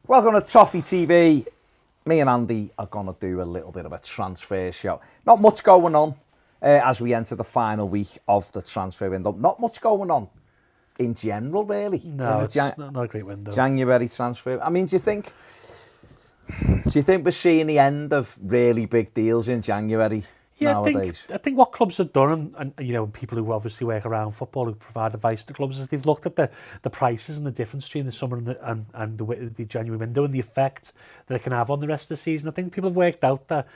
Welcome to Toffee TV. Me and Andy are going to do a little bit of a transfer show. Not much going on as we enter the final week of the transfer window. Not much going on in general, really. No, it's not a great window. January transfer. I mean, do you think we're seeing the end of really big deals in January nowadays? I think what clubs have done, and you know, people who obviously work around football who provide advice to clubs, is they've looked at the prices and the difference between the summer and the January window and the effect that it can have on the rest of the season. I think people have worked out that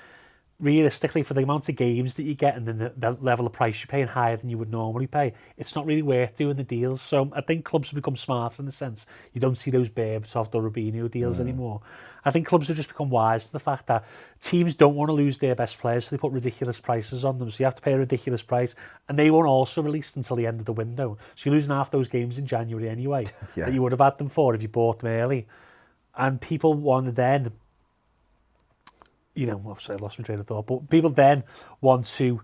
realistically, for the amount of games that you get and then the level of price you're paying higher than you would normally pay, it's not really worth doing the deals. So I think clubs have become smarter in the sense you don't see those Berbatov, Robinho deals anymore. I think clubs have just become wise to the fact that teams don't want to lose their best players, so they put ridiculous prices on them. So you have to pay a ridiculous price, and they won't also release until the end of the window. So you're losing half those games in January anyway that you would have had them for if you bought them early. And people want to then, you know, obviously I lost my train of thought, but people then want to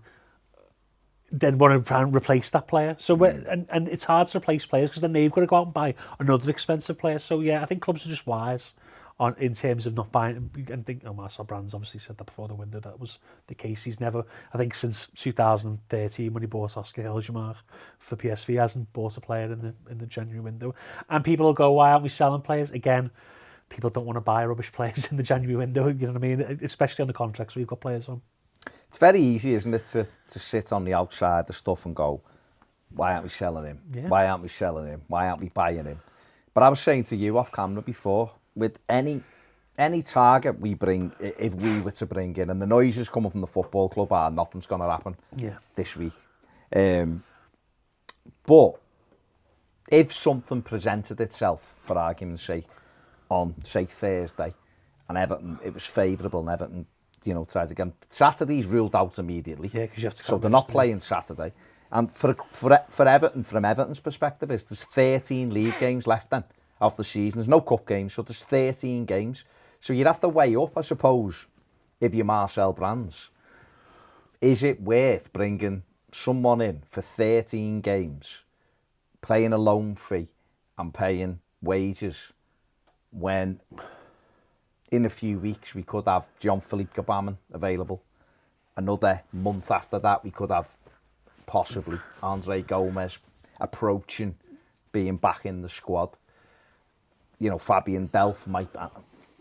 try and replace that player. So and it's hard to replace players because then they've got to go out and buy another expensive player. So yeah, I think clubs are just wise in terms of not buying. And think, Marcel Brands obviously said that before the window, that was the case. He's never, I think since 2013 when he bought Oscar Hilgemark for PSV, hasn't bought a player in the January window. And people will go, why aren't we selling players? Again, people don't want to buy rubbish players in the January window, you know what I mean? Especially on the contracts we've got players on. It's very easy, isn't it, to sit on the outside of the stuff and go, why aren't we selling him? Yeah. Why aren't we selling him? Why aren't we buying him? But I was saying to you off camera before, with any target we bring, if we were to bring in, and the noises coming from the football club are nothing's going to happen this week. But if something presented itself, for argument's sake, on, say, Thursday, and Everton, it was favourable, and Everton, you know, tried again. Saturday's ruled out immediately. Yeah, because you have to. So they're not playing Saturday. And for Everton, from Everton's perspective, there's 13 league games left then of the season. There's no cup games, so there's 13 games. So you'd have to weigh up, I suppose, if you're Marcel Brands. Is it worth bringing someone in for 13 games, paying a loan fee and paying wages, when in a few weeks we could have Jean-Philippe Gbamin available? Another month after that we could have possibly Andre Gomez approaching being back in the squad. You know, Fabian Delph might,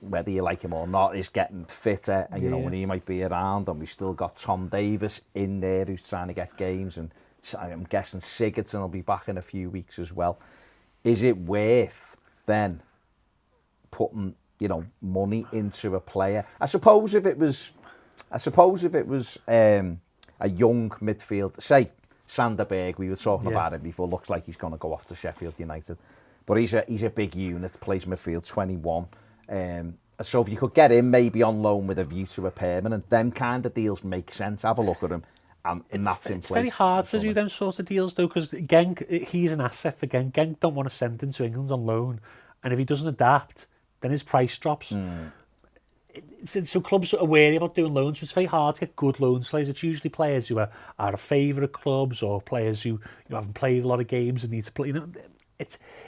whether you like him or not, is getting fitter, and you know, when he might be around. And we've still got Tom Davis in there who's trying to get games, and I'm guessing Sigurdsson will be back in a few weeks as well. Is it worth then putting, you know, money into a player? I suppose if it was a young midfield, say Sanderberg, we were talking about it before, looks like he's going to go off to Sheffield United, but he's a big unit, plays midfield, 21. So if you could get him maybe on loan with a view to a permanent, them kind of deals make sense. Have a look at him, and that's in place. It's very hard to do them sort of deals though, because Genk, he's an asset for Genk. Genk don't want to send him to England on loan, and if he doesn't adapt, then his price drops. So clubs are wary about doing loans, so it's very hard to get good loans players. It's usually players who are a favourite clubs, or players who haven't played a lot of games and need to play. You know,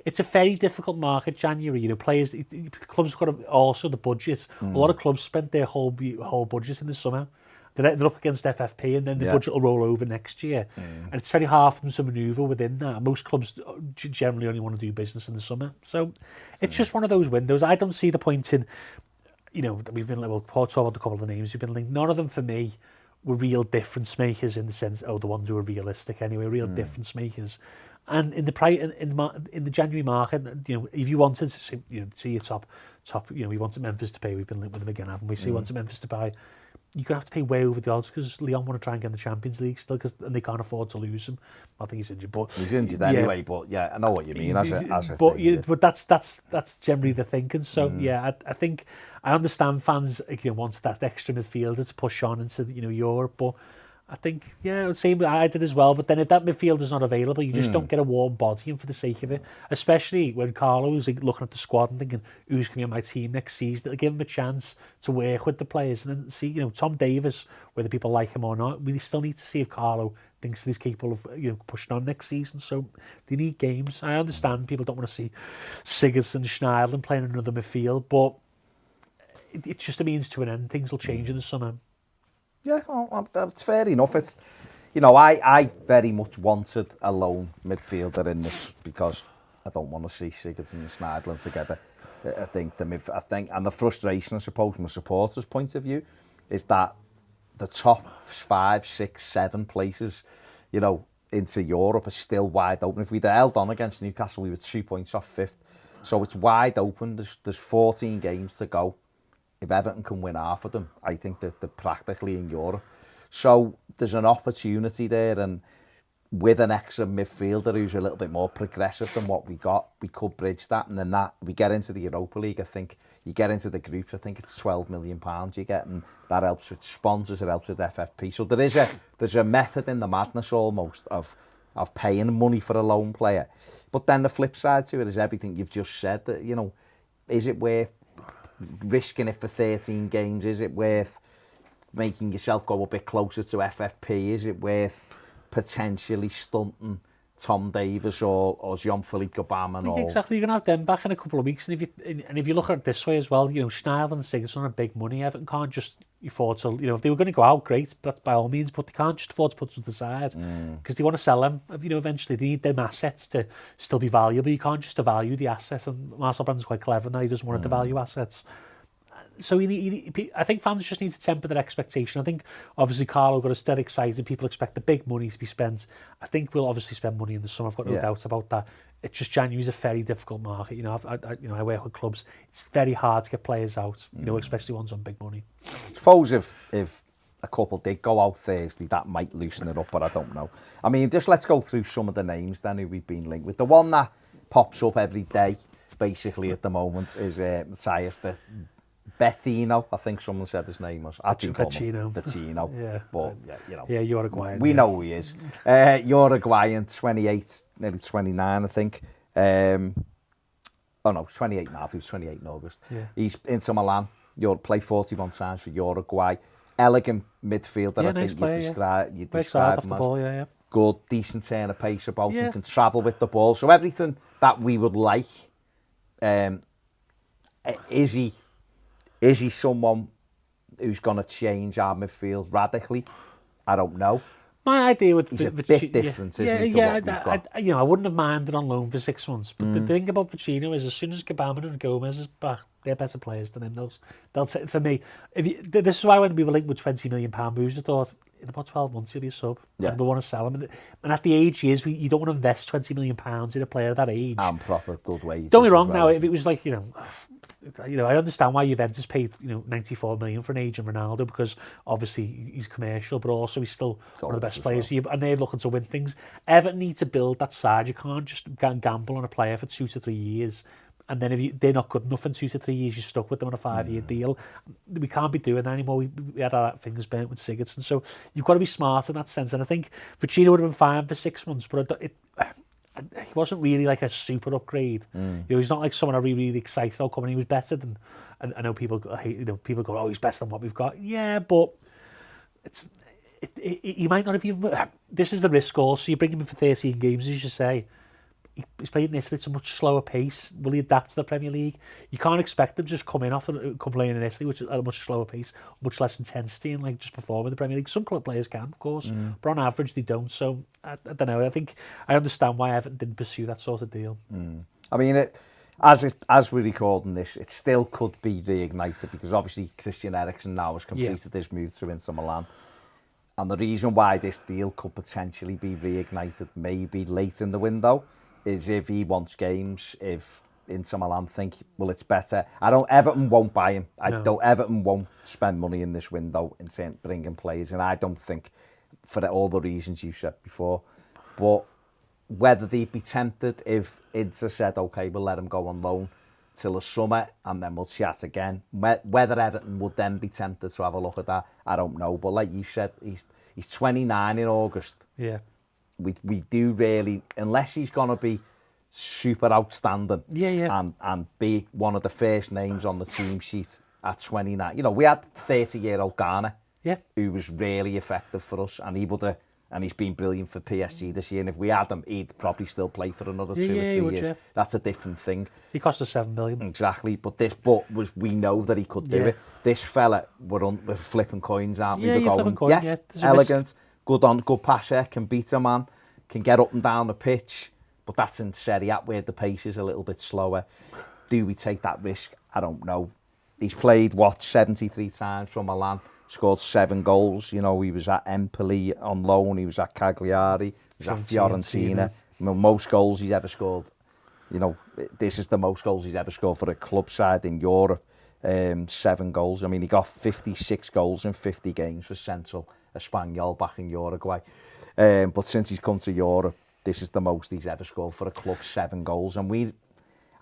it's a very difficult market, January. You know, clubs have got also the budget. A lot of clubs spent their whole budget in the summer. They're up against FFP, and then the budget will roll over next year. And it's very hard for them to manoeuvre within that. Most clubs generally only want to do business in the summer. So it's just one of those windows. I don't see the point in, you know, we'll talk about a couple of the names we've been linked. None of them for me were real difference makers in the sense, the ones who were realistic anyway, real difference makers. And in the January market, you know, if you wanted to see your top, you know, we wanted Memphis to pay. We've been linked with them again, haven't we? So you wanted Memphis to buy. You're going to have to pay way over the odds because Lyon want to try and get in the Champions League still, and they can't afford to lose him. I think he's injured, but he's injured anyway. But yeah, I know what you mean. But that's generally the thinking. So I think I understand fans want that extra midfielder to push on into Europe, but I think, same I did as well. But then if that midfield is not available, you just don't get a warm body in for the sake of it. Especially when Carlo's looking at the squad and thinking, who's going to be on my team next season? It'll give him a chance to work with the players and then see, Tom Davis, whether people like him or not, we still need to see if Carlo thinks that he's capable of pushing on next season. So they need games. I understand people don't want to see Sigurdsson and Schneiderlin playing another midfield, but it's just a means to an end. Things will change in the summer. Yeah, well, that's fair enough. It's, I very much wanted a lone midfielder in this because I don't want to see Sigurdsson and Schneiderlin together. I think, and the frustration, I suppose, from a supporter's point of view, is that the top 5, 6, 7 places, into Europe are still wide open. If we'd held on against Newcastle, we were 2 points off 5th. So it's wide open. There's 14 games to go. If Everton can win half of them, I think that they're practically in Europe. So there's an opportunity there, and with an extra midfielder who's a little bit more progressive than what we got, we could bridge that. And then we get into the Europa League, I think, you get into the groups, I think it's £12 million you get, and that helps with sponsors, it helps with FFP. So there's a method in the madness almost of paying money for a loan player. But then the flip side to it is everything you've just said, that, is it worth risking it for 13 games? Is it worth making yourself go a bit closer to FFP? Is it worth potentially stunting Tom Davies or Jean-Philippe Gbamin? Exactly, you're going to have them back in a couple of weeks. And if you look at it this way as well, Schneiderlin and Sigurdsson are big money. Everton can't just afford to, if they were going to go out, great, but by all means, but they can't just afford to put them to the side because they want to sell them. Eventually they need them assets to still be valuable. You can't just devalue the asset, and Marcel Brandon's quite clever now. He doesn't want to devalue assets. So I think fans just need to temper their expectation. I think obviously Carlo got us dead excited. People expect the big money to be spent. I think we'll obviously spend money in the summer. I've got no doubt about that. It's just January's a very difficult market. I work with clubs. It's very hard to get players out. Especially ones on big money. I suppose if a couple did go out Thursday, that might loosen it up, but I don't know. I mean, just let's go through some of the names then who we've been linked with. The one that pops up every day, basically at the moment, is Matthias Vecino, I think someone said his name was. Vecino. Yeah. But, Uruguayan. We know who he is. Uruguayan, 28, nearly 29, I think. 28 now. He was 28 in August. Yeah. He's into Milan. Played 41 times for Uruguay. Elegant midfielder, I think you describe him as. Good, decent turn of pace about him, can travel with the ball. So everything that we would like. Is he someone who's going to change our midfield radically? I don't know. My idea would... He's a bit different, isn't he, to what we've got? I wouldn't have minded on loan for 6 months. But the thing about Vecino is, as soon as Gbamin and Gomez is back, they're better players than him. They'll take, for me, this is why when we were linked with £20 million moves, I thought, in about 12 months, he'll be a sub. Yeah. And we want to sell him. And at the age he is, you don't want to invest £20 million in a player at that age. And proper good wages. Don't be wrong now, if it was like, I understand why Juventus paid 94 million for an age in Ronaldo, because obviously he's commercial, but also he's still one of the best players, and they're looking to win things. Everton need to build that side. You can't just gamble on a player for 2 to 3 years, and then if they're not good enough in 2 to 3 years, you're stuck with them on a 5-year deal. We can't be doing that anymore. We had our fingers burnt with Sigurdsson, so you've got to be smart in that sense. And I think Vecino would have been fine for 6 months, but he wasn't really like a super upgrade. He's not like someone I'm really excited about coming. He was better than, and I know people hate, people go, oh, he's better than what we've got. Yeah, but he might not have even. This is the risk also. You bring him in for 13 games, as you say. He's played in Italy at a much slower pace. Will he adapt to the Premier League? You can't expect him to just come playing in Italy, which is at a much slower pace, much less intensity, and just perform in the Premier League. Some club players can, of course, but on average they don't. So I don't know. I think I understand why Everton didn't pursue that sort of deal. I mean, as we're recording this, it still could be reignited, because obviously Christian Eriksen now has completed his move to Inter Milan. And the reason why this deal could potentially be reignited maybe late in the window is if he wants games, if Inter Milan think, well, it's better. Everton won't buy him. Everton won't spend money in this window in terms of bringing players, and I don't think, for all the reasons you said before. But whether they'd be tempted if Inter said, OK, we'll let him go on loan till the summer and then we'll chat again. Whether Everton would then be tempted to have a look at that, I don't know. But like you said, he's 29 in August. Yeah. We do really, unless he's going to be super outstanding and be one of the first names on the team sheet at 29. We had 30-year-old Garner who was really effective for us, and he would have and he's been brilliant for PSG this year. And if we had him, he'd probably still play for another 2 or 3 years. Yeah. That's a different thing. He cost us 7 million. Exactly, but we know that he could do it. This fella, we're flipping coins, aren't we? We're going, elegant, good passer, can beat a man, can get up and down the pitch. But that's in Serie A where the pace is a little bit slower. Do we take that risk? I don't know. He's played, 73 times from Milan, scored 7 goals. You know, he was at Empoli on loan, he was at Cagliari, he was at Fiorentina. Most goals he's ever scored. You know, this is the most goals he's ever scored for a club side in Europe. 7 goals. I mean, he got 56 goals in 50 games for Central Espanyol back in Uruguay. But since he's come to Europe, this is the most he's ever scored for a club, 7 goals. And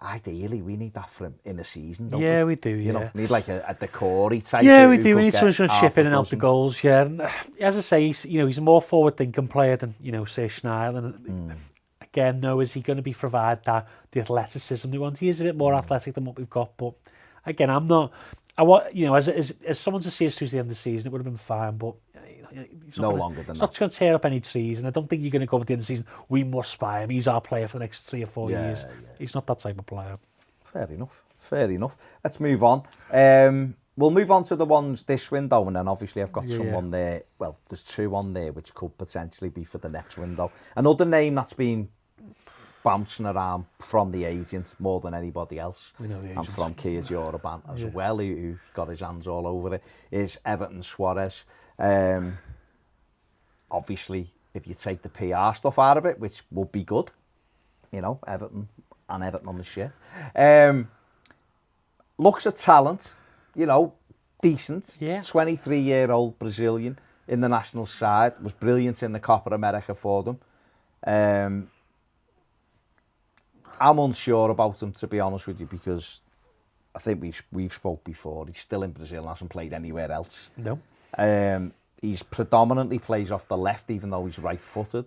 ideally, we need that for him in a season, don't we? We do, You know, need like a Decore type. Yeah, we do. We need someone who's going to chip in and out the goals, yeah. And, as I say, he's a more forward-thinking player than, say, Schneider. Again, though, is he going to be provide the athleticism we want? He is a bit more athletic than what we've got, but again, I'm not... as someone to see us through the end of the season, it would have been fine, but... He's not going to tear up any trees, and I don't think you're going to go at the end of the season, we must buy him, he's our player for the next 3 or 4 years. He's not that type of player. Fair enough. Let's move on. We'll move on to the ones this window, and then obviously I've got someone there. Well, there's 2 on there which could potentially be for the next window. Another name that's been bouncing around from the agent more than anybody else, and from Kiers Euroban as well, who's got his hands all over it, is Everton Suarez. Obviously, if you take the PR stuff out of it, which will be good, Everton on the shit. Looks a talent, decent. 23-year-old Brazilian in the national side, was brilliant in the Copa America for them. I'm unsure about him, to be honest with you, because I think we've spoke before. He's still in Brazil, hasn't played anywhere else. No. He's predominantly plays off the left, even though he's right-footed.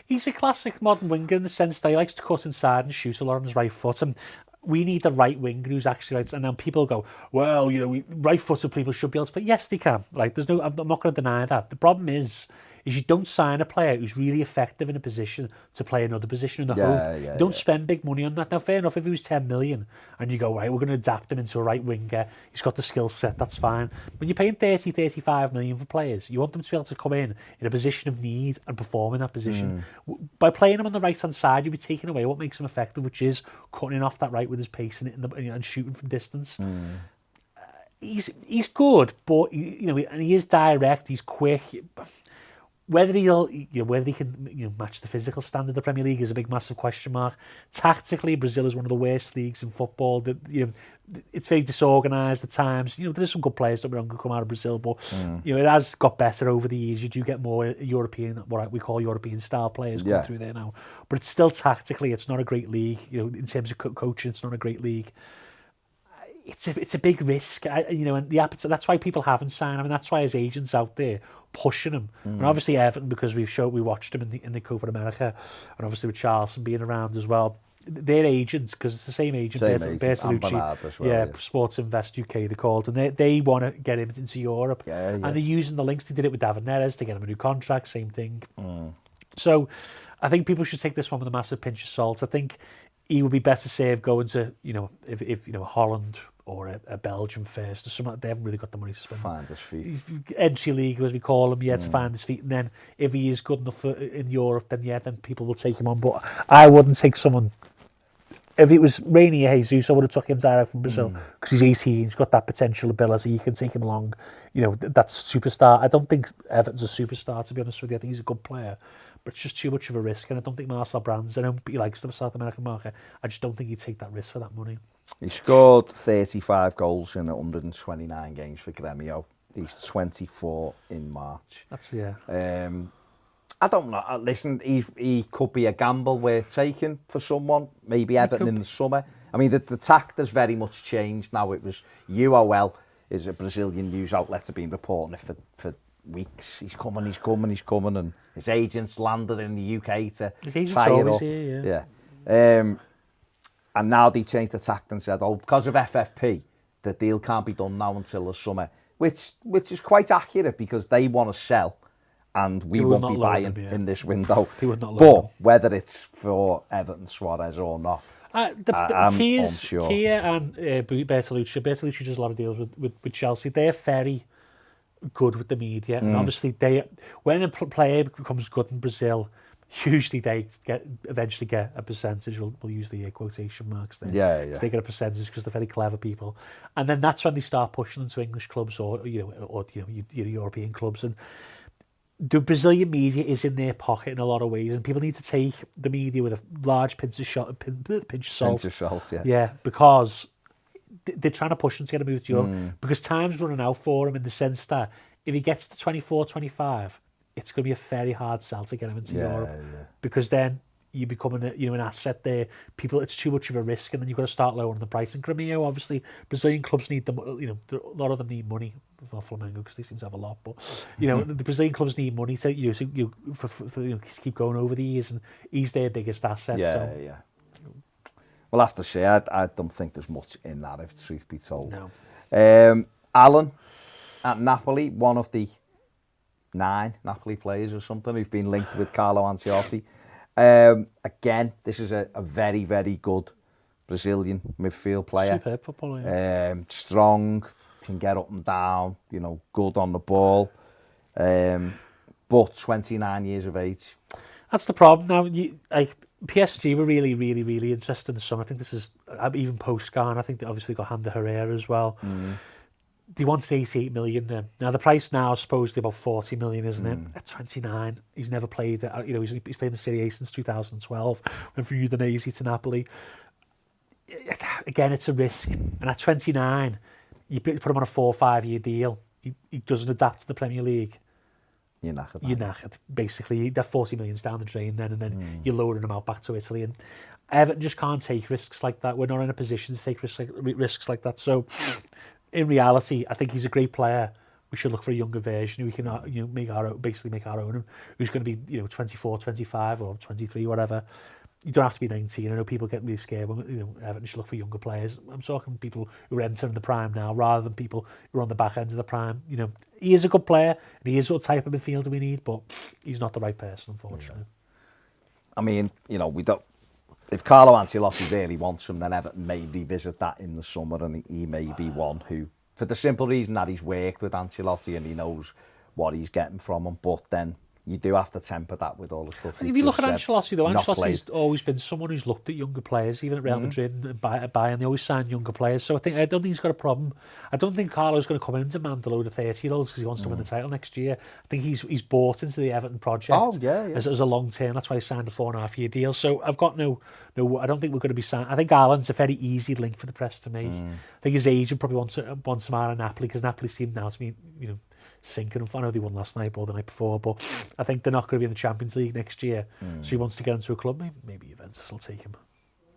He's a classic modern winger in the sense that he likes to cut inside and shoot a lot on his right foot. And we need a right winger who's actually right. And then people go, well, right-footed people should be able to play. Yes, they can. Right? I'm not going to deny that. The problem is you don't sign a player who's really effective in a position to play another position in the home. You don't spend big money on that. Now, fair enough, if he was 10 million and you go, right, we're going to adapt him into a right winger, he's got the skill set, that's fine. When you're paying 30, 35 million for players, you want them to be able to come in a position of need and perform in that position. By playing him on the right-hand side, you'll be taking away what makes him effective, which is cutting off that right with his pace and shooting from distance. He's good, but and he is direct, he's quick. Whether he can match the physical standard of the Premier League is a big, massive question mark. Tactically, Brazil is one of the worst leagues in football. It's very disorganised at times. There's some good players that come out of Brazil, but it has got better over the years. You do get more European, what we call European style players coming through there now. But it's still tactically, it's not a great league. In terms of coaching, it's not a great league. It's a big risk, and the appetite. That's why people haven't signed him, and that's why his agents out there pushing him. And obviously Everton, because we watched him in the Copa America, and obviously with Charleston being around as well. Their agents, because it's the same agent, Bertolucci, Sports Invest UK they're called, and they want to get him into Europe, and they're using the links. They did it with David Neres to get him a new contract, same thing. So I think people should take this one with a massive pinch of salt. I think he would be better served going to, if Holland or a Belgium first, or something. They haven't really got the money to spend. Find his feet. Entry league, as we call him, to find his feet. And then if he is good enough in Europe, then people will take him on. But I wouldn't take someone... If it was Rainier Jesus, I would have took him direct from Brazil, because he's 18, he's got that potential ability, you can take him along. That's superstar. I don't think Everton's a superstar, to be honest with you. I think he's a good player, but it's just too much of a risk. And I don't think Marcel Brands, I know he likes the South American market, I just don't think he'd take that risk for that money. He scored 35 goals in 129 games for Gremio. He's 24 in March. That's, I don't know. Listen, he could be a gamble worth taking for someone. Maybe Everton in the summer. I mean, the tact has very much changed now. It was UOL, is a Brazilian news outlet, have been reporting it for weeks. He's coming, and his agents landed in the UK to tie it up. Here, and now they changed the tact and said, because of FFP, the deal can't be done now until the summer, which is quite accurate, because they want to sell and we They will won't not be loan buying him, yeah. in this window. They would not loan But him. whether it's for Everton, Suarez or not, I'm unsure. Kia and Bertolucci does a lot of deals with Chelsea. They're very good with the media, and obviously when a player becomes good in Brazil, usually they eventually get a percentage. We'll use the quotation marks there. Yeah. So they get a percentage because they're very clever people, and then that's when they start pushing them to English clubs or European clubs. And the Brazilian media is in their pocket in a lot of ways, and people need to take the media with a large pinch of salt. Pinch of salt, yeah. Yeah, because they're trying to push him to get a move to Europe, because time's running out for him, in the sense that if he gets to 24, 25, it's going to be a very hard sell to get him into Europe, because then you become an asset there. It's too much of a risk, and then you've got to start lowering the price. And Grêmio, obviously, Brazilian clubs need a lot of them need money. Not Flamengo, because they seem to have a lot, but the Brazilian clubs need money to keep going over the years, and he's their biggest asset. Yeah. We'll have to see. I don't think there's much in that, if truth be told. No. Alan at Napoli, one of the 9 Napoli players or something who've been linked with Carlo Ancelotti. Again, this is a very, very good Brazilian midfield player. Superb footballer, yeah. Strong, can get up and down, good on the ball. But 29 years of age. That's the problem. Now, PSG were really, really, really interested in the summer. I think this is even post-Garn. I think they obviously got Handa Herrera as well. They wanted 88 million then. Now the price now is supposedly about 40 million, isn't it? At 29, he's never played. He's played in the Serie A since 2012. Went from Udinese to Napoli. Again, it's a risk. And at 29, you put him on a 4 or 5 year deal. He doesn't adapt to the Premier League. You're knackered. You're knackered. Basically, that 40 million's down the drain then, and then you're lowering him out back to Italy. And Everton just can't take risks like that. We're not in a position to take risks like that. So, in reality, I think he's a great player. We should look for a younger version who we can make our own, who's going to be 24, 25 or 23, whatever. You don't have to be 19. I know people get really scared when Everton should look for younger players. I'm talking people who are entering the prime now, rather than people who are on the back end of the prime. He is a good player, and he is what type of midfielder we need, but he's not the right person, unfortunately. I mean, we don't. If Carlo Ancelotti really wants him, then Everton may revisit that in the summer, and he may be one who, for the simple reason that he's worked with Ancelotti and he knows what he's getting from him. But then you do have to temper that with all the stuff. If you look at Ancelotti, though, Ancelotti's always been someone who's looked at younger players, even at Real Madrid and Bayern. They always sign younger players. So I don't think he's got a problem. I don't think Carlo's going to come in and demand a load of 30-year-olds because he wants to win the title next year. I think he's bought into the Everton project as a long term. That's why he signed a 4.5 year deal. So I've got no. I don't think we're going to be signed. I think Alan's a very easy link for the press to make. I think his agent probably wants him out of Napoli, because Napoli seem now to be sinking. I know they won last night or the night before, but I think they're not going to be in the Champions League next year. So he wants to get into a club. Maybe Juventus will take him.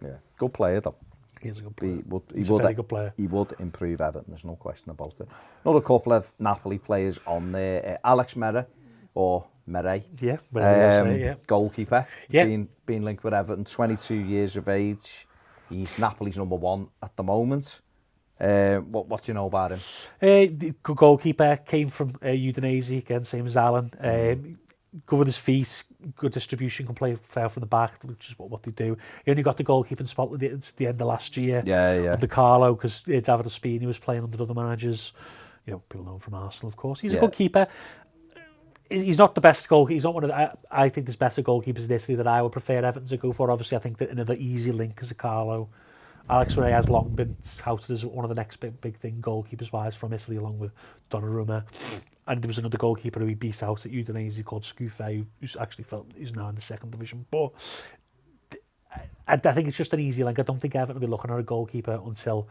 Yeah, good player though. He is a good player. He's a very good player. He would improve Everton. There's no question about it. Another couple of Napoli players on there. Alex Mera, or Mere. Yeah, goalkeeper. Yeah. Been linked with Everton. 22 years of age. He's Napoli's number 1 at the moment. What do you know about him? Good goalkeeper, came from Udinese, again, same as Alan. Good with his feet, good distribution, can play out from the back, which is what they do. He only got the goalkeeping spot at the end of last year. Under Carlo, because David Ospina was playing under other managers. People know him from Arsenal, of course. He's a good keeper. He's not the best goalkeeper. He's not one of the. I think there's better goalkeepers in Italy that I would prefer Everton to go for. Obviously, I think that another easy link is a Carlo. Alex Murray has long been touted as one of the next big thing goalkeepers-wise from Italy, along with Donnarumma. And there was another goalkeeper who he beat out at Udinese called Scuffi, who's now in the 2nd division. But I think it's just an easy link. I don't think Everton will be looking at a goalkeeper until...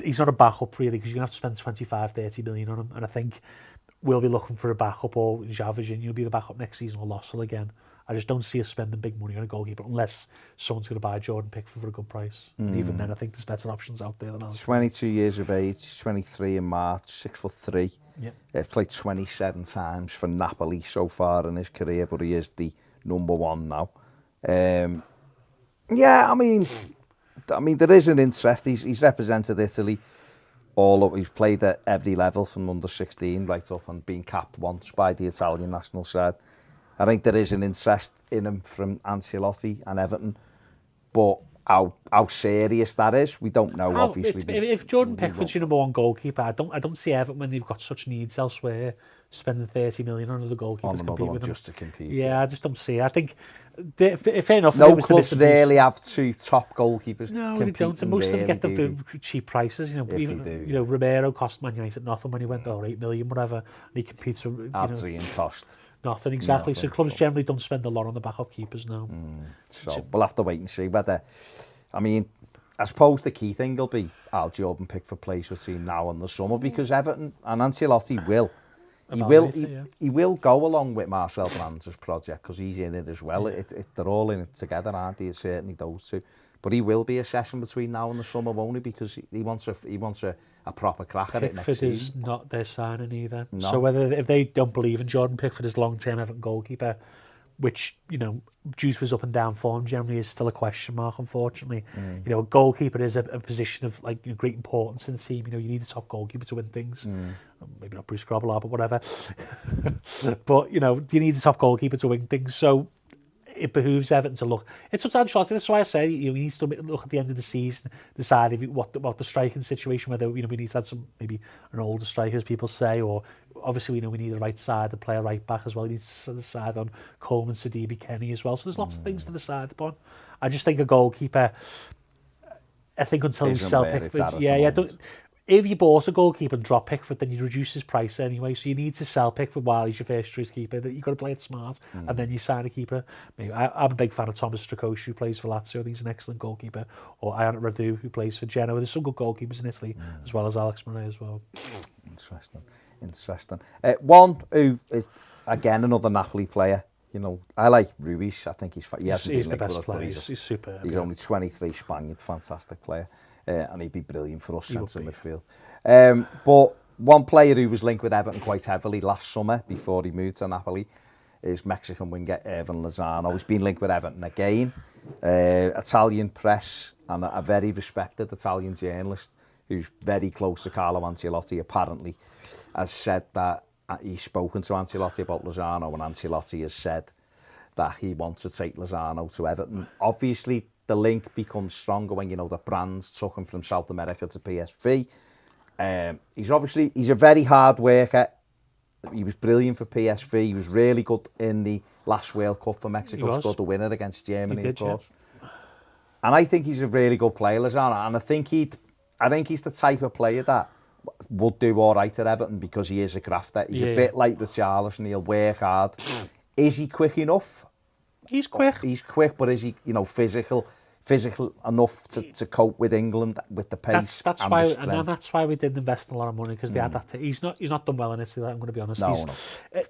he's not a backup, really, because you're going to have to spend 25, 30 million on him. And I think we'll be looking for a backup, or Javajin will be the backup next season, or Lossell again. I just don't see us spending big money on a goalkeeper unless someone's going to buy Jordan Pickford for a good price. And even then, I think there's better options out there than ours. 22 years of age, 23 in March, 6'3". He's played 27 times for Napoli so far in his career, but he is the number 1 now. I mean, there is an interest. He's represented Italy He's played at every level from under 16 right up and been capped once by the Italian national side. I think there is an interest in him from Ancelotti and Everton, but how serious that is, we don't know. Obviously, if Jordan Pickford's your number one goalkeeper, I don't see Everton when they've got such needs elsewhere spending 30 million on another goalkeeper to compete with them. Just to compete. Yeah, I just don't see it. I think fair enough. No clubs really have two top goalkeepers. No, they don't. And most of them get them for cheap prices. You know, Romero cost Man United nothing when he went 8 million, whatever, and he competes for. Adrian cost nothing exactly. So clubs generally don't spend a lot on the backup keepers now. So we'll have to wait and see whether. I mean, I suppose the key thing will be how Jordan Pickford plays between now and the summer, because Everton and Ancelotti will. He will go along with Marcel Brands' project because he's in it as well. They're all in it together, aren't they? Certainly those two. But he will be a session between now and the summer, won't he? Because he wants a proper crack at it next season. Pickford is not their signing either. No. So if they don't believe in Jordan Pickford as long-term Everton goalkeeper, which, you know, due to his up and down form generally is still a question mark, unfortunately. You know, a goalkeeper is a position of great importance in the team. You know, you need a top goalkeeper to win things. Maybe not Bruce Grobbelaar, but whatever. But, you know, you need a top goalkeeper to win things. So it behooves Everton to look. It's sometimes short. That's why I say, you know, we need to look at the end of the season, decide what the striking situation, whether, you know, we need to add maybe an older striker, as people say, or obviously we know we need a right side to play a right back as well. We need to decide on Coleman, Sidibe, Kenny as well. So there's lots of things to decide upon. I just think a goalkeeper, I think until we sell Pickford, if you bought a goalkeeper and drop Pickford, then you reduce his price anyway. So you need to sell Pickford while he's your first choice keeper. You've got to play it smart, and then you sign a keeper. Maybe I'm a big fan of Thomas Stracosci, who plays for Lazio. I think he's an excellent goalkeeper. Or Ian Radu, who plays for Genoa. There's some good goalkeepers in Italy, as well as Alex Murray as well. Interesting. One who, again, another Napoli player. You know, I like Ruiz. I think he's the best player. He's superb. He's only 23, Spaniard, fantastic player. And he'd be brilliant for us centre midfield. But one player who was linked with Everton quite heavily last summer before he moved to Napoli is Mexican winger Irvin Lozano. He's been linked with Everton again. Italian press and a very respected Italian journalist who's very close to Carlo Ancelotti apparently has said that he's spoken to Ancelotti about Lozano, and Ancelotti has said that he wants to take Lozano to Everton. Obviously, the link becomes stronger when you know that Brands took him from South America to PSV. He's a very hard worker. He was brilliant for PSV. He was really good in the last World Cup for Mexico. Scored the winner against Germany, of course. Yeah. And I think he's a really good player, Lozano. And I think he's the type of player that would do all right at Everton because he is a grafter. He's a bit like Richarlison. He'll work hard. Is he quick enough? He's quick. He's quick, but is he, you know, physical enough to cope with England with the pace that's and why, the strength? And that's why we didn't invest a lot of money, because they had that. He's not done well in Italy. I'm going to be honest. No.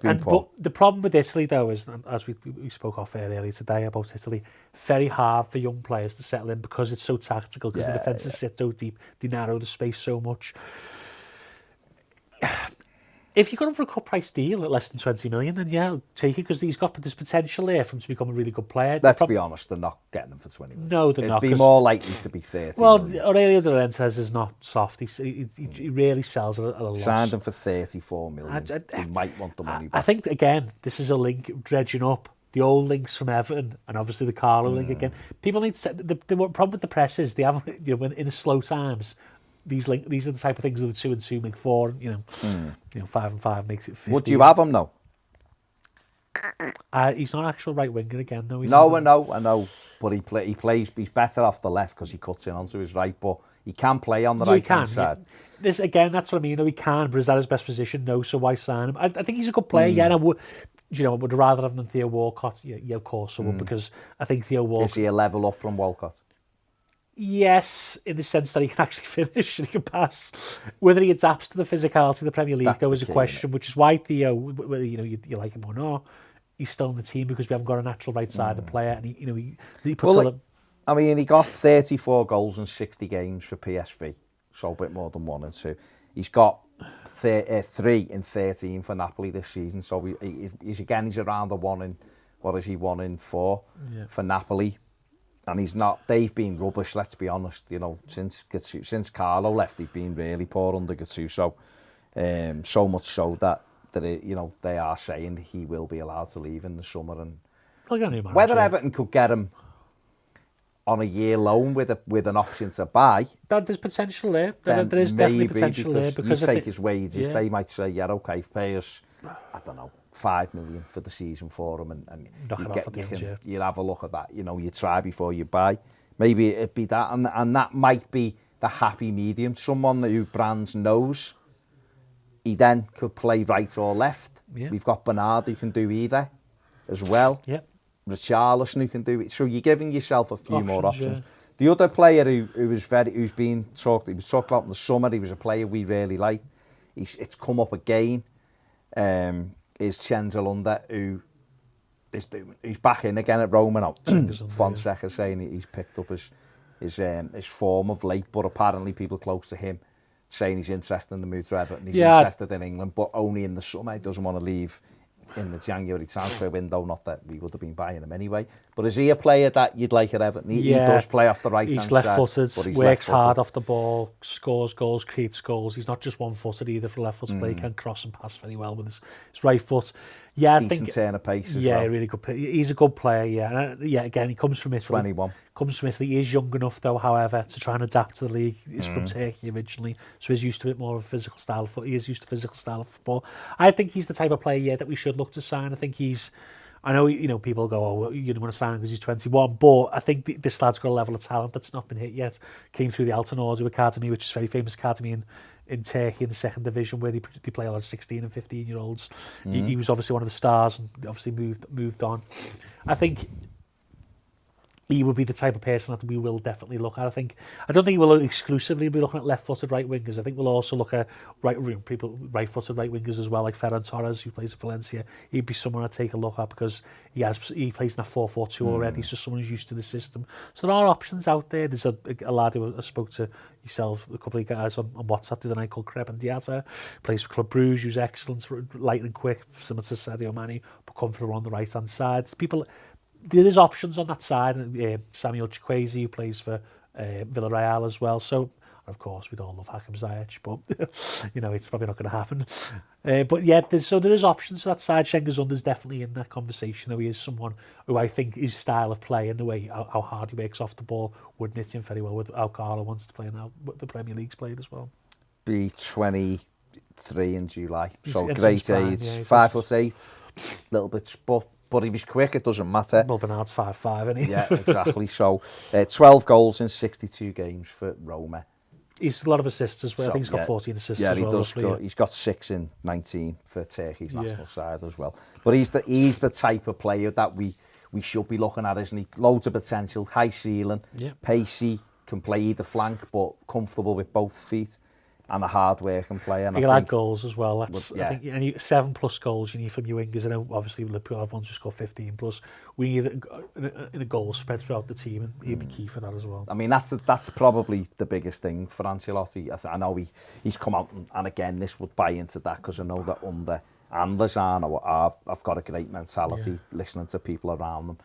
But the problem with Italy, though, is, as we spoke off earlier today about Italy, very hard for young players to settle in because it's so tactical. Because the defences sit so deep, they narrow the space so much. If you got him for a cut price deal at less than 20 million, then yeah, take it, because there's potential there for him to become a really good player. Let's be honest, they're not getting him for 20 million. No, they're not. It'd be more likely to be 30 million. Aurelio De Laurentiis is not soft. He really sells at a loss. Signed him for 34 million. He might want the money back. I think, again, this is a link dredging up the old links from Everton and obviously the Carlo link again. People need to... The problem with the press is they have, you know, in the slow times... These are the type of things that the 2 and 2 make 4. You know, 5 and 5 makes it 15. Would you have him though? He's not an actual right winger again, though. I know, but he plays. He's better off the left because he cuts in onto his right, but he can play on the right hand side. This again, that's what I mean. He can, but is that his best position? No, so why sign him? I think he's a good player. Yeah, and I would. I would rather have him than Theo Walcott. Yeah, of course I would, because I think Theo Walcott. Is he a level up from Walcott? Yes, in the sense that he can actually finish and he can pass. Whether he adapts to the physicality of the Premier League, though, is a question, which is why Theo, whether you like him or not, he's still in the team because we haven't got a natural right-sided player, and he puts I mean, he got 34 goals in 60 games for PSV, so a bit more than 1 and 2. He's got 3 in 13 for Napoli this season, so he's around the 1 in 4 for Napoli. And he's not. They've been rubbish. Let's be honest. You know, since Carlo left, they've been really poor under Gattuso. So much so that you know, they are saying he will be allowed to leave in the summer. And whether Everton could get him on a year loan with an option to buy, there's potential there. There is definitely potential there because you take his wages. Yeah. They might say, yeah, okay, pay us, I don't know, 5 million for the season for him, and you have a look at that. You know, you try before you buy. Maybe it'd be that, and that might be the happy medium. Someone who Brands knows, he then could play right or left. Yeah. We've got Bernard who can do either as well. Yeah. Richarlison who can do it. So you're giving yourself a few more options. Yeah. The other player who's been talked about in the summer, he was a player we really like. It's come up again. Is Cenzalunda, who's back in again at Roma now. Fonseca saying he's picked up his form of late, but apparently people close to him saying he's interested in the move to Everton. He's interested in England, but only in the summer. He doesn't want to leave in the January transfer window, not that we would have been buying him anyway. But is he a player that you'd like at Everton? He does play off the right-hand side. He's left-footed, works hard off the ball, scores goals, creates goals. He's not just one-footed either for left-footed play. He can cross and pass very well with his right foot. Yeah, decent turn of pace as well. Yeah, really good player. He's a good player, yeah. And, again, he comes from Italy. 21. Comes from Italy. He is young enough, though, however, to try and adapt to the league. He's from Turkey originally, so he's used to a bit more of a physical style of football. He is used to physical style of football. I think he's the type of player, that we should look to sign. I think he's... I know, you know, people go, oh, well, you don't want to sign him because he's 21, but I think this lad's got a level of talent that's not been hit yet. Came through the Altınordu Academy, which is a very famous academy in Turkey in the second division, where they play a lot of 16 and 15-year-olds. He was obviously one of the stars and obviously moved on. I think he would be the type of person that we will definitely look at. I don't think we'll exclusively be looking at left-footed right wingers. I think we'll also look at right-footed right wingers as well, like Ferran Torres, who plays at Valencia. He'd be someone I'd take a look at because he plays in that 4-4-2 already. So someone who's used to the system. So there are options out there. There's a lad who I spoke to yourself, a couple of guys on WhatsApp the other night called Creben Diatta, plays for Club Brugge, who's excellent, light and quick, similar to Sadio Mane, but comfortable on the right-hand side. There is options on that side. Samuel Chukwueze, who plays for Villarreal as well. So, of course, we'd all love Hakim Ziyech, but you know, it's probably not going to happen. But yeah, there is options for that side. Şengizunder's definitely in that conversation. Though he is someone who I think his style of play and the way how hard he works off the ball would knit him very well with how Carlo wants to play now. The Premier League's played as well. Be 23 in July, so great age. 5'8", little bit, but if he's quick, it doesn't matter. Well, Bernard's 5'5", isn't he? Yeah, exactly. So, 12 goals in 62 games for Roma. He's a lot of assists as well. I think he's got 14 assists as well. Yeah, he does. He's got 6 in 19 for Turkey's national side as well. But he's the type of player that we should be looking at, isn't he? Loads of potential, high ceiling, pacey, can play either flank, but comfortable with both feet. And a hard-working player. And he'll add goals as well. I think 7+ goals you need from your wingers. I know, obviously, Liverpool have ones who score 15+. We need a goal spread throughout the team, and he'd be key for that as well. I mean, that's probably the biggest thing for Ancelotti. I know he's come out, and again, this would buy into that, because I know that Under and Lozano have got a great mentality, listening to people around them.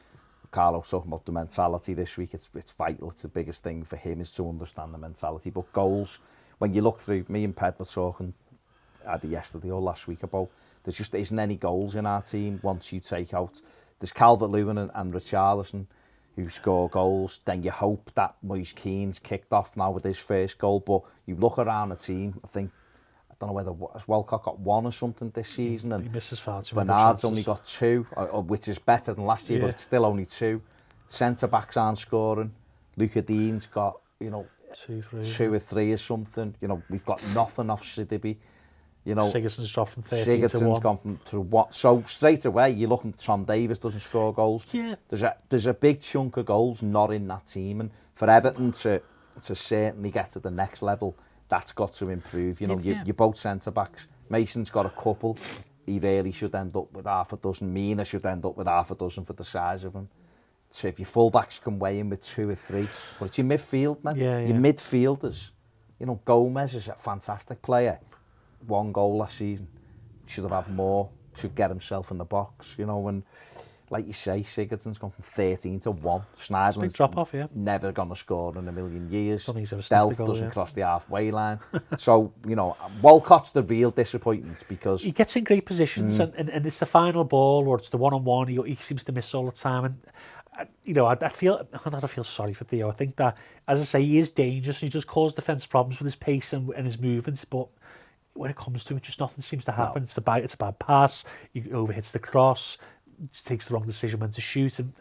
Carlo's talking about the mentality this week. It's vital. It's the biggest thing for him, is to understand the mentality. But goals... When you look through, me and Ped were talking either yesterday or last week about there just isn't any goals in our team once you take out. There's Calvert-Lewin and Richarlison who score goals. Then you hope that Moise Keane's kicked off now with his first goal. But you look around the team, I don't know whether Welcott got 1 or something this season. And he misses far too Bernard's only got 2, which is better than last year, but it's still only 2. Centre-backs aren't scoring. Luka Dean's got, 2 or 3 or something. We've got nothing off Sidibe. Sigurdsson's dropped from 13 to 1. Gone to what? So straight away, you're looking. Tom Davies doesn't score goals. Yeah. There's a big chunk of goals not in that team, and for Everton to certainly get to the next level, that's got to improve. You're both centre backs. Mason's got a couple. He really should end up with half a dozen. Mina should end up with half a dozen for the size of him. So if your fullbacks can weigh in with 2 or 3, but it's your midfield, man. Your midfielders. Gomez is a fantastic player. 1 goal last season. Should have had more. Should get himself in the box. And like you say, Sigurdsson's gone from 13 to 1. Schneiderlin's big drop off, yeah. Never going to score in a million years. Don't think he's ever sniffed Delph a goal, doesn't yeah. cross the halfway line. So, you know, Walcott's the real disappointment because he gets in great positions and it's the final ball or it's the one-on-one he seems to miss all the time. And you know, I feel sorry for Theo. I think that, as I say, he is dangerous. He just causes defence problems with his pace and his movements, but when it comes to it, just nothing seems to happen. No. It's a bad pass. He overhits the cross. Takes the wrong decision when to shoot. And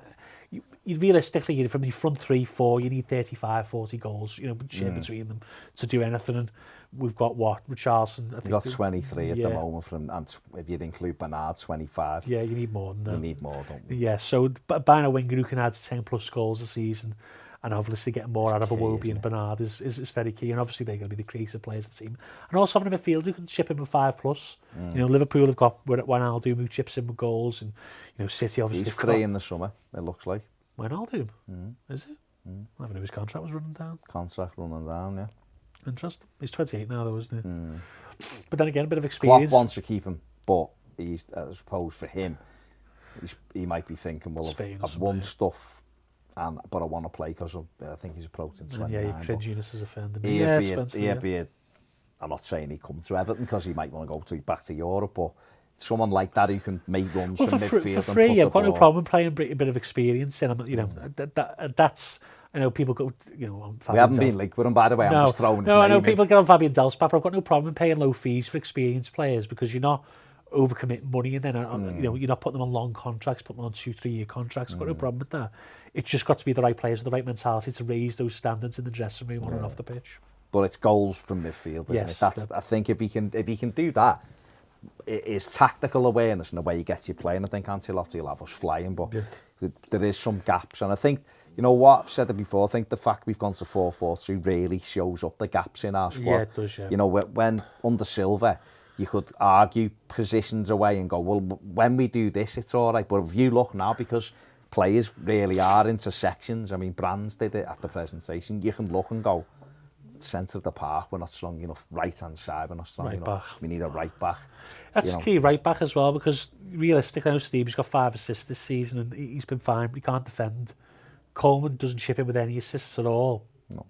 you realistically, from your front 3-4, you need 35, 40 goals. You know, between them to do anything. And we've got what Richarlison. I think we've got 23 at the moment, and if you include Bernard, 25. Yeah, you need more than that. We need more, don't we? Yeah, so buying a winger who can add 10 plus goals a season, and obviously getting more out of Iwobi and Bernard is very key. And obviously they're going to be the creative players of the team. And also having a midfield who can chip in with 5 plus. You know, Liverpool have got Wijnaldum who chips in with goals, and you know, City obviously. He's free in the summer, it looks like. Wijnaldum? Is it? I never knew his contract was running down. Contract running down, yeah. Interesting. He's 28 now though, isn't he? But then again, a bit of experience. Klopp wants to keep him, but he's, I suppose for him, he might be thinking, well, I've won stuff. But I want to play because I think he's approaching 29. Yeah, your cringiness is offending me. I'm not saying he'd come to Everton because he might want to go back to Europe, but someone like that who can make runs from midfield for free, and put I've got no problem playing a bit of experience in him. You know, that's. I know people go, you know, we haven't been linked with him, by the way. I'm just throwing his name I know in. people get on Fabian Delph, but I've got no problem paying low fees for experienced players because you're not overcommitting money and then you know, you're not putting them on long contracts, putting them on 2-3 year contracts. I've got no problem with that. It's just got to be the right players with the right mentality to raise those standards in the dressing room on and off the pitch. But it's goals from midfield, isn't it? That's, I think if he can do that, his tactical awareness and the way he gets you playing, I think Ancelotti will have us flying. But there is some gaps, and I think, you know what, I've said it before, I think the fact we've gone to 4-4-2 really shows up the gaps in our squad. Yeah, it does, yeah. You know, when under Silva, you could argue positions away and go, well, when we do this, it's all right. But if you look now, because players really are into sections, I mean, Brands did it at the presentation, you can look and go, centre of the park, we're not strong enough, right-hand side, we're not strong enough. We need a right-back. That's key, right-back as well, because realistically, I know Steve's got 5 assists this season and he's been fine, he can't defend. Coleman doesn't chip in with any assists at all. No.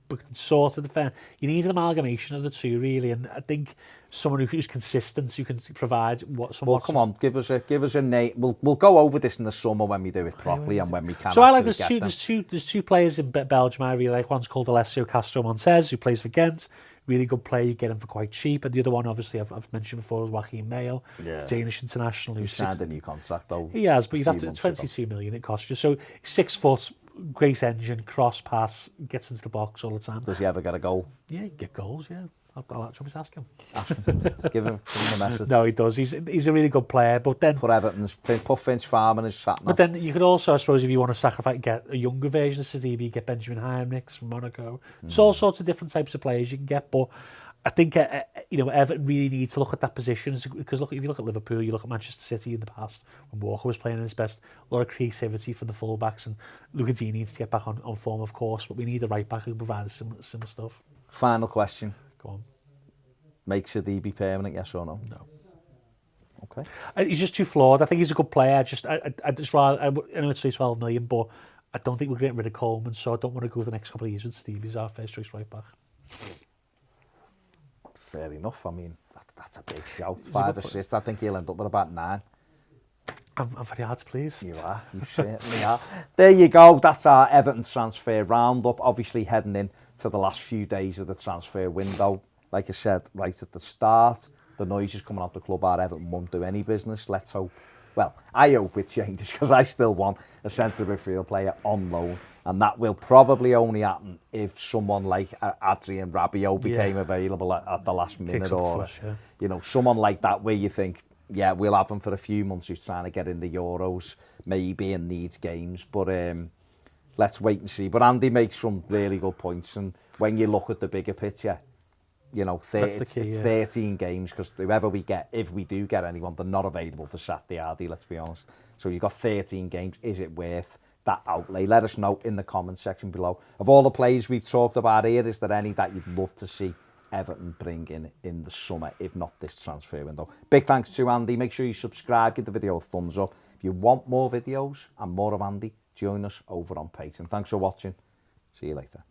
But sort of defend. You need an amalgamation of the two, really, and I think someone who's consistent, who can provide what. Well, come on, give us a name. We'll go over this in the summer when we do it properly and when we can. So I like there's two players in Belgium I really like. One's called Alessio Castro Montes, who plays for Ghent. Really good player, you get him for quite cheap. And the other one, obviously, I've mentioned before, is Joachim Mayo, Danish international. He signed a new contract though. He has, but you'd have to 22 million it costs you. So 6 foot, great engine, cross pass, gets into the box all the time. Does he ever get a goal? Yeah, he get goals, yeah. I'll actually ask him. Give him a message. No, he does. He's a really good player. But then put Finch Farm in his sat nav. But then you could also, I suppose, if you want to sacrifice, get a younger version of Sidibe, get Benjamin Heinrichs from Monaco. There's all sorts of different types of players you can get. But I think you know, Everton really need to look at that position because if you look at Liverpool, you look at Manchester City in the past when Walker was playing at his best, a lot of creativity from the fullbacks, and Lucadini needs to get back on form, of course. But we need a right back who can provide similar stuff. Final question. Go on. Make Sidibe permanent, yes or no? No. Okay. He's just too flawed. I think he's a good player. I just rather, I know it's 12 million, but I don't think we're getting rid of Coleman, so I don't want to go the next couple of years with Steve. He's our first choice right back. Fair enough. I mean, that's a big shout. 5 assists. I think he'll end up with about 9. I'm very hard to please. You are. You certainly are. There you go. That's our Everton transfer roundup. Obviously heading in to the last few days of the transfer window. Like I said right at the start, the noise is coming out the club. Our Everton won't do any business. Let's hope. Well, I hope it changes because I still want a centre midfield player on loan. And that will probably only happen if someone like Adrien Rabiot became available at the last minute, or you know, someone like that where you think, yeah, we'll have him for a few months. He's trying to get in the Euros, maybe, and needs games. But let's wait and see. But Andy makes some really good points. And when you look at the bigger picture, you know, it's 13 games because whoever we get, if we do get anyone, they're not available for Saturday, are they? Let's be honest. So you've got 13 games. Is it worth that outlay? Let us know in the comments section below. Of all the players we've talked about here, is there any that you'd love to see Everton bring in the summer, if not this transfer window. Big thanks to Andy. Make sure you subscribe, give the video a thumbs up. If you want more videos and more of Andy, join us over on Patreon. Thanks for watching. See you later.